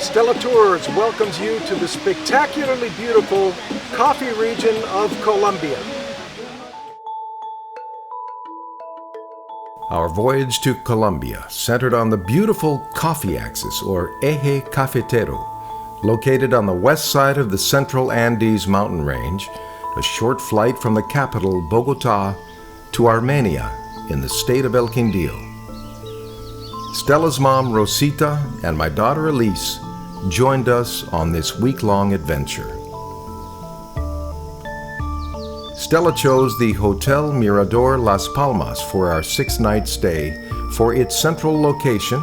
Stella Tours welcomes you to the spectacularly beautiful Coffee Region of Colombia. Our voyage to Colombia centered on the beautiful coffee axis, or Eje Cafetero, located on the west side of the Central Andes mountain range, a short flight from the capital, Bogota, to Armenia in the state of El Quindio. Stella's mom, Rosita, and my daughter, Elise, joined us on this week-long adventure. Stella chose the Hotel Mirador Las Palmas for our 6-night stay for its central location,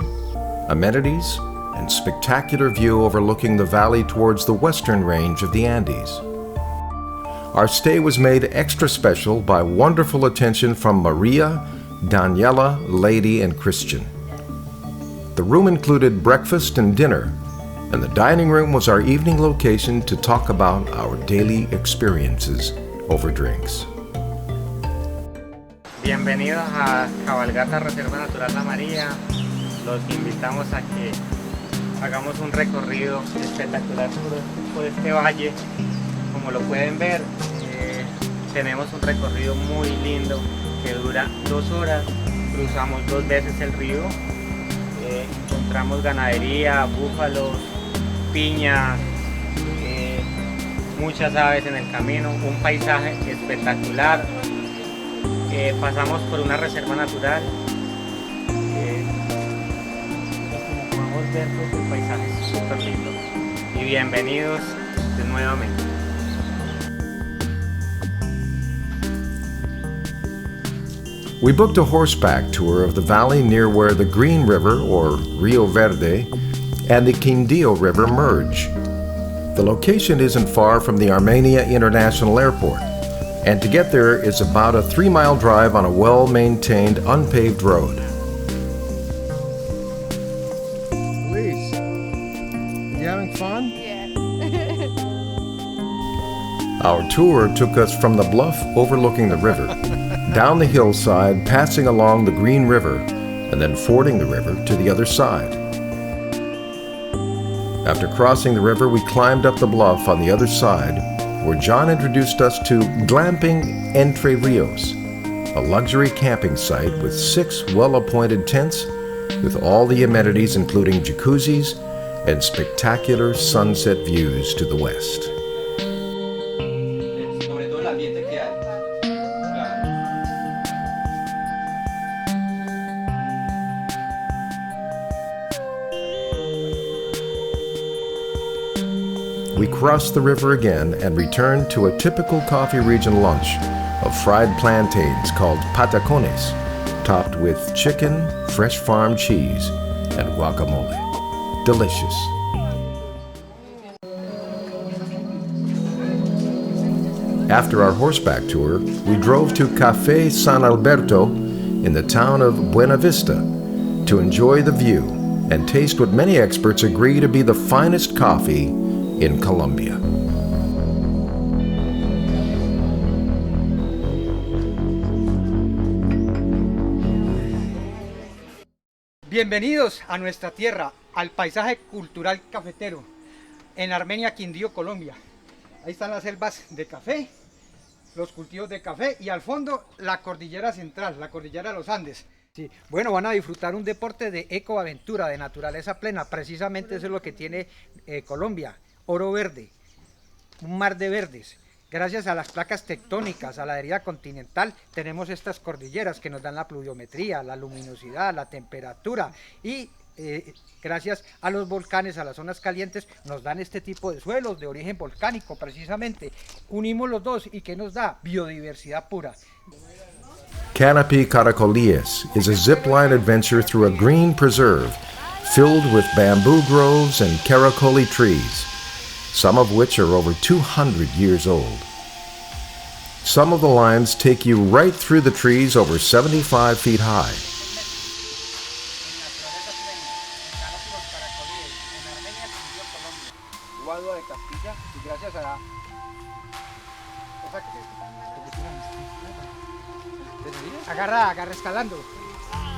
amenities, and spectacular view overlooking the valley towards the western range of the Andes. Our stay was made extra special by wonderful attention from Maria, Daniela, Lady, and Christian. The room included breakfast and dinner, and the dining room was our evening location to talk about our daily experiences over drinks. Bienvenidos a Cabalgata Reserva Natural La María. Los invitamos a que hagamos un recorrido espectacular por este valle. Como lo pueden ver, tenemos un recorrido muy lindo que dura 2 horas. Cruzamos 2 veces el río. Encontramos ganadería, búfalos, piñas, muchas aves en el camino, un paisaje espectacular. Pasamos por una reserva natural. Como podemos ver, pues, el paisaje es súper lindo. Y bienvenidos nuevamente. We booked a horseback tour of the valley near where the Green River, or Rio Verde, and the Quindio River merge. The location isn't far from the Armenia International Airport, and to get there is about a 3-mile drive on a well-maintained, unpaved road. Elise, you having fun? Yeah. Our tour took us from the bluff overlooking the river, down the hillside, passing along the Green River, and then fording the river to the other side. After crossing the river, we climbed up the bluff on the other side, where John introduced us to Glamping Entre Rios, a luxury camping site with 6 well-appointed tents, with all the amenities including jacuzzis and spectacular sunset views to the west. We crossed the river again and returned to a typical Coffee Region lunch of fried plantains called patacones, topped with chicken, fresh farm cheese, and guacamole. Delicious. After our horseback tour, we drove to Café San Alberto in the town of Buena Vista to enjoy the view and taste what many experts agree to be the finest coffee in Colombia. Bienvenidos a nuestra tierra, al paisaje cultural cafetero, en Armenia, Quindio, Colombia. Ahí están las selvas de café, los cultivos de café y al fondo la cordillera central, la cordillera de los Andes. Sí. Bueno, van a disfrutar un deporte de ecoaventura, de naturaleza plena. Precisamente eso es lo que tiene Colombia. Oro verde, un mar de verdes. Gracias a las placas tectónicas, a la deriva continental, tenemos estas cordilleras que nos dan la pluviometría, la luminosidad, la temperatura y gracias a los volcanes, a las zonas calientes, nos dan este tipo de suelos de origen volcánico precisamente. Unimos los dos y ¿qué nos da? Biodiversidad pura. Canopy Caracolíes is a zipline adventure through a green preserve filled with bamboo groves and caracoli trees, some of which are over 200 years old. Some of the lines take you right through the trees over 75 feet high. Agarra escalando.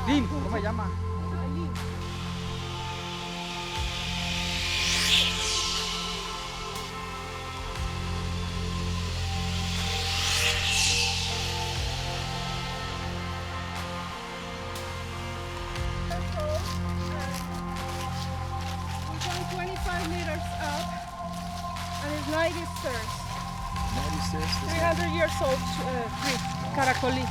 Lin, ¿cómo se llama? 25 meters up, and it's 90 stairs. 90 stairs? 300 years old tree, Caracoli.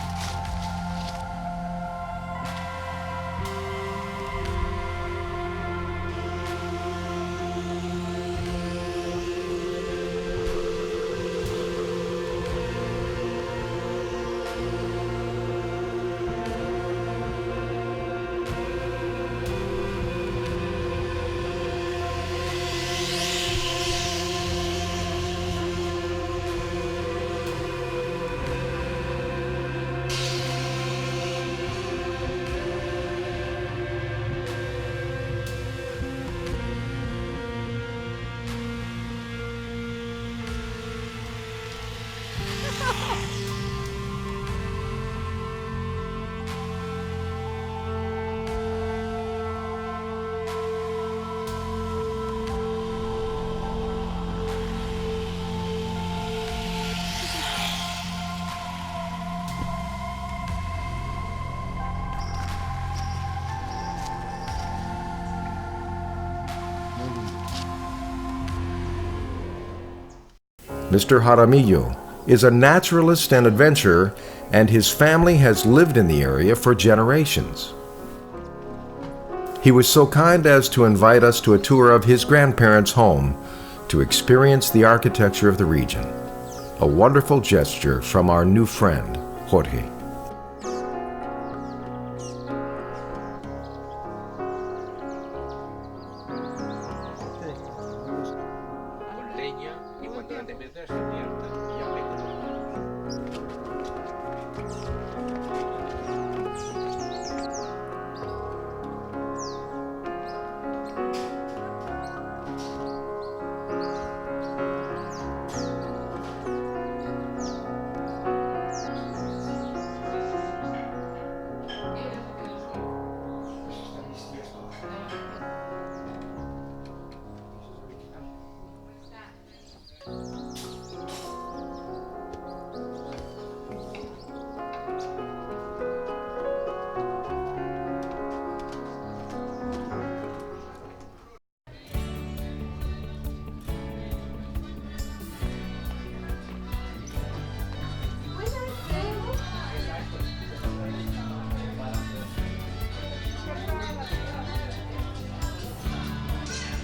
Mr. Jaramillo is a naturalist and adventurer, and his family has lived in the area for generations. He was so kind as to invite us to a tour of his grandparents' home to experience the architecture of the region. A wonderful gesture from our new friend, Jorge.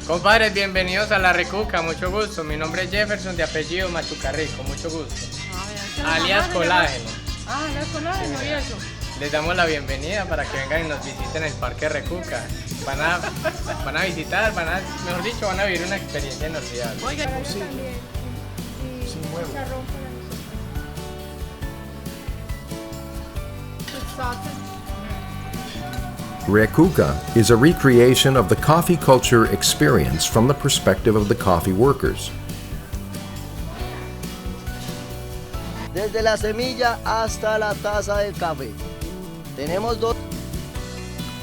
Compadres, bienvenidos a La Recuca, mucho gusto. Mi nombre es Jefferson, de apellido Machucarrico, mucho gusto. Alias Colágeno. Ah, alias Colágeno, y eso. Les damos la bienvenida para que vengan y nos visiten el Parque Recuca. Van a visitar, mejor dicho, van a vivir una experiencia inolvidable. Oiga, Sí. Sin huevo. Recuca is a recreation of the coffee culture experience from the perspective of the coffee workers. Desde la semilla hasta la taza del café. Tenemos dos.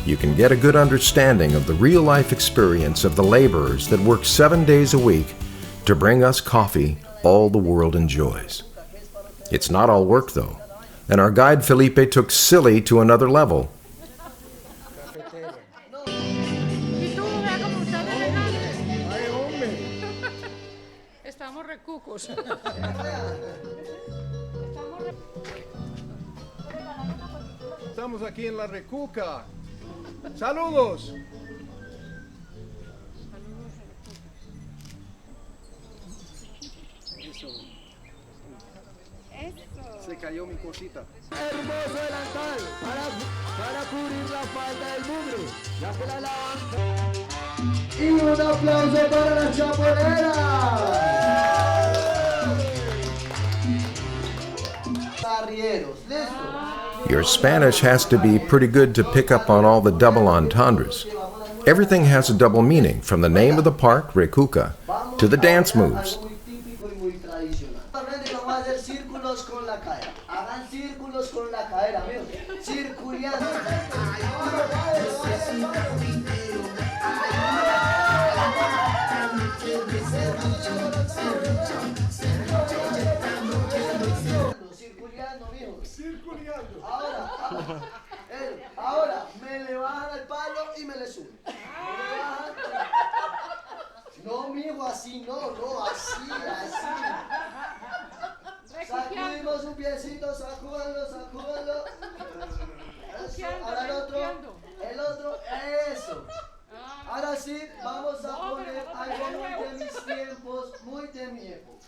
You can get a good understanding of the real-life experience of the laborers that work 7 days a week to bring us coffee all the world enjoys. It's not all work, though, and our guide Felipe took silly to another level. Y tú, vea cómo están elegantes. Ay, hombre. Estamos recucos. Estamos aquí en La Recuca. ¡Saludos! Eso. Se cayó mi cosita. Hermoso delantal para cubrir la falda del mugre. Ya que la lavan. Y un aplauso para la chaponera. Arrieros, listo. Your Spanish has to be pretty good to pick up on all the double entendres. Everything has a double meaning, from the name of the park, Recuca, to the dance moves. Círculos con la cadera. Hagan círculos con la cadera, amigos. Circuleando. Circuleando, amigos. Circuleando. Ahora, me le bajan al palo y me le suben. Me le bajan. así, no, así. Sacudimos un piecito, sacúdanlo. Eso, ahora el otro, eso. Ahora sí, vamos a poner algo muy de mis tiempos, muy de mi época.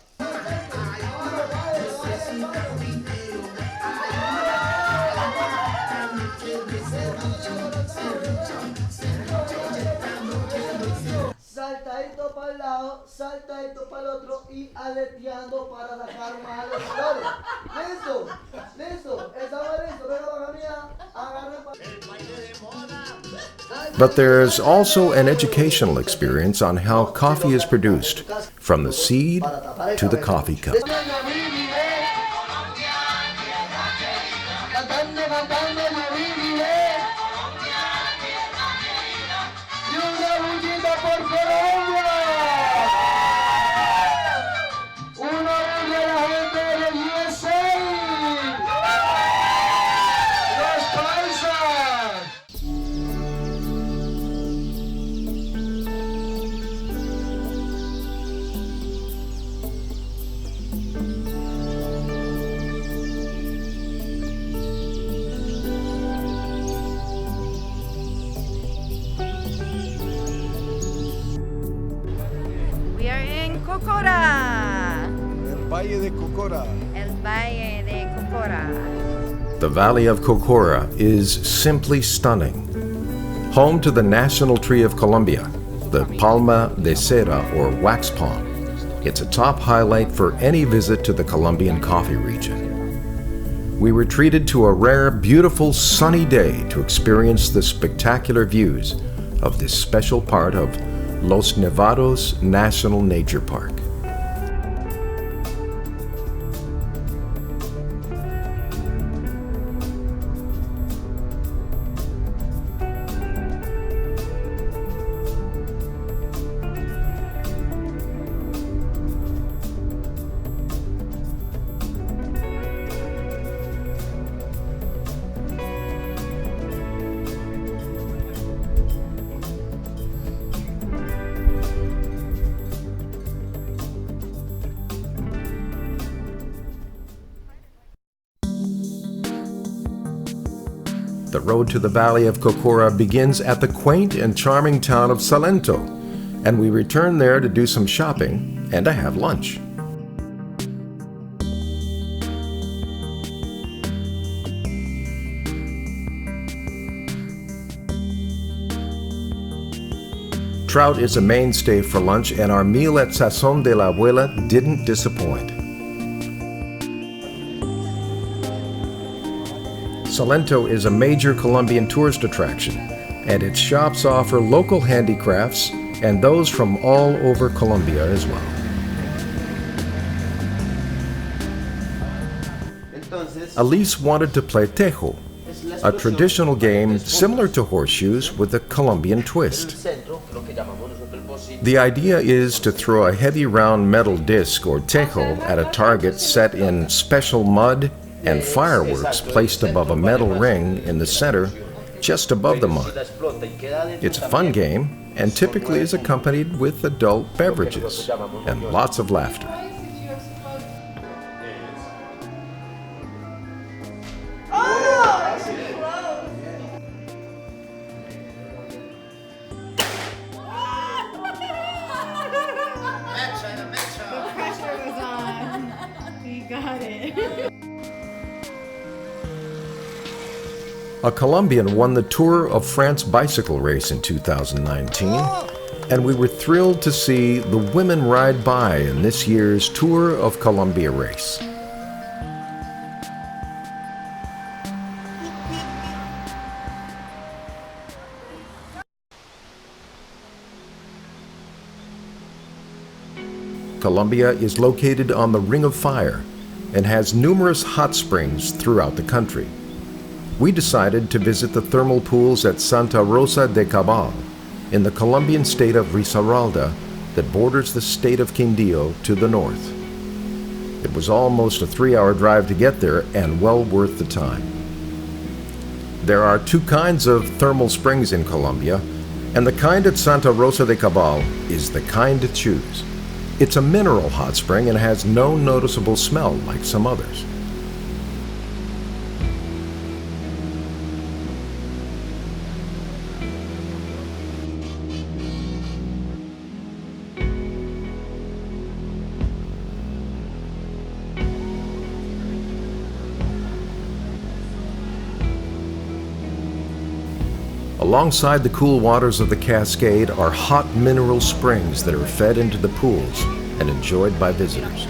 Saltadito para el lado, saltadito para el otro y aleteando para sacar malos colores. Listo, estamos listos, venga para mía, agarren para... But there's also an educational experience on how coffee is produced, from the seed to the coffee cup. We are in Cocora. El Valle de Cocora. El Valle de Cocora. The Valley of Cocora is simply stunning. Home to the national tree of Colombia, the Palma de Cera or wax palm. It's a top highlight for any visit to the Colombian coffee region. We were treated to a rare, beautiful, sunny day to experience the spectacular views of this special part of Los Nevados National Nature Park. The road to the Valley of Cocora begins at the quaint and charming town of Salento, and we return there to do some shopping and to have lunch. Trout is a mainstay for lunch, and our meal at Sazón de la Abuela didn't disappoint. Salento is a major Colombian tourist attraction, and its shops offer local handicrafts and those from all over Colombia as well. Elise wanted to play tejo, a traditional game similar to horseshoes with a Colombian twist. The idea is to throw a heavy round metal disc or tejo at a target set in special mud and fireworks placed above a metal ring in the center, just above the mud. It's a fun game and typically is accompanied with adult beverages and lots of laughter. A Colombian won the Tour of France bicycle race in 2019, and we were thrilled to see the women ride by in this year's Tour of Colombia race. Colombia is located on the Ring of Fire and has numerous hot springs throughout the country. We decided to visit the thermal pools at Santa Rosa de Cabal in the Colombian state of Risaralda that borders the state of Quindio to the north. It was almost a 3-hour drive to get there and well worth the time. There are 2 kinds of thermal springs in Colombia, and the kind at Santa Rosa de Cabal is the kind to choose. It's a mineral hot spring and has no noticeable smell like some others. Alongside the cool waters of the cascade are hot mineral springs that are fed into the pools and enjoyed by visitors.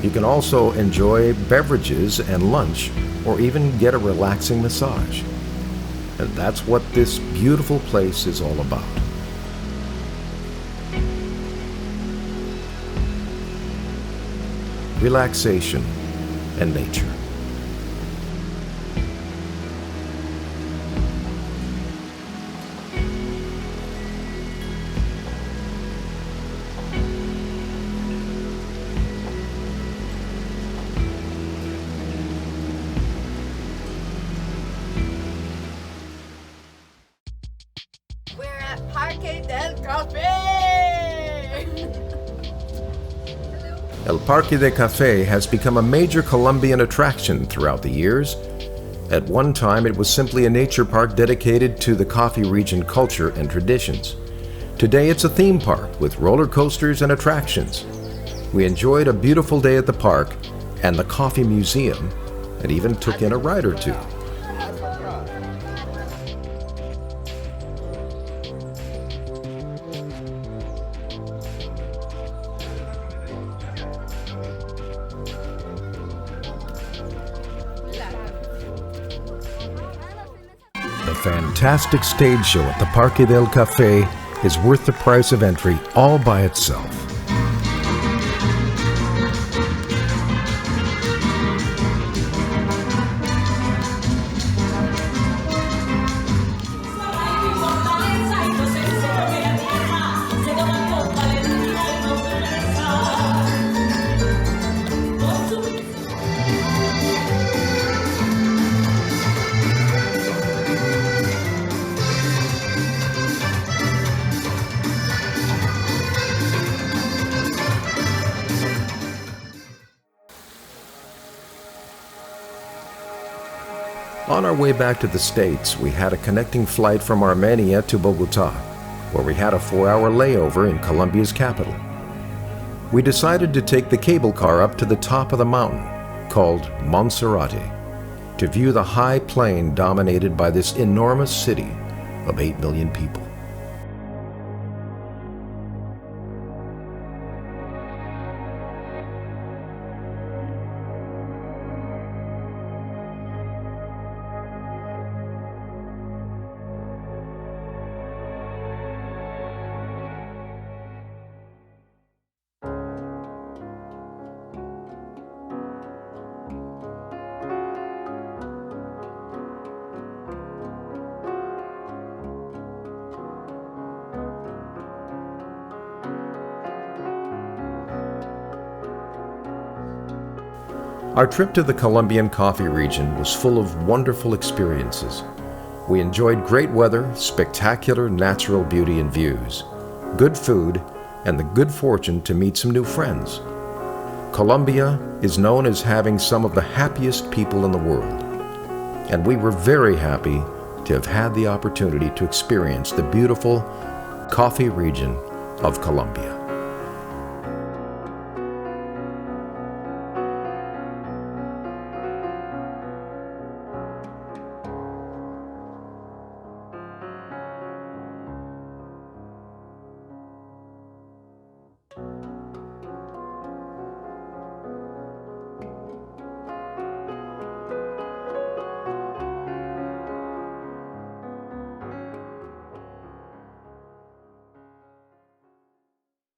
You can also enjoy beverages and lunch, or even get a relaxing massage. And that's what this beautiful place is all about. Relaxation and nature. We're at Parque del Cafe! El Parque del Cafe has become a major Colombian attraction throughout the years. At one time, it was simply a nature park dedicated to the coffee region culture and traditions. Today, it's a theme park with roller coasters and attractions. We enjoyed a beautiful day at the park and the coffee museum, and even took in a ride or two. The fantastic stage show at the Parque del Cafe is worth the price of entry all by itself. On our way back to the States, we had a connecting flight from Armenia to Bogota, where we had a 4-hour layover in Colombia's capital. We decided to take the cable car up to the top of the mountain, called Monserrate, to view the high plain dominated by this enormous city of 8 million people. Our trip to the Colombian coffee region was full of wonderful experiences. We enjoyed great weather, spectacular natural beauty and views, good food, and the good fortune to meet some new friends. Colombia is known as having some of the happiest people in the world, and we were very happy to have had the opportunity to experience the beautiful coffee region of Colombia.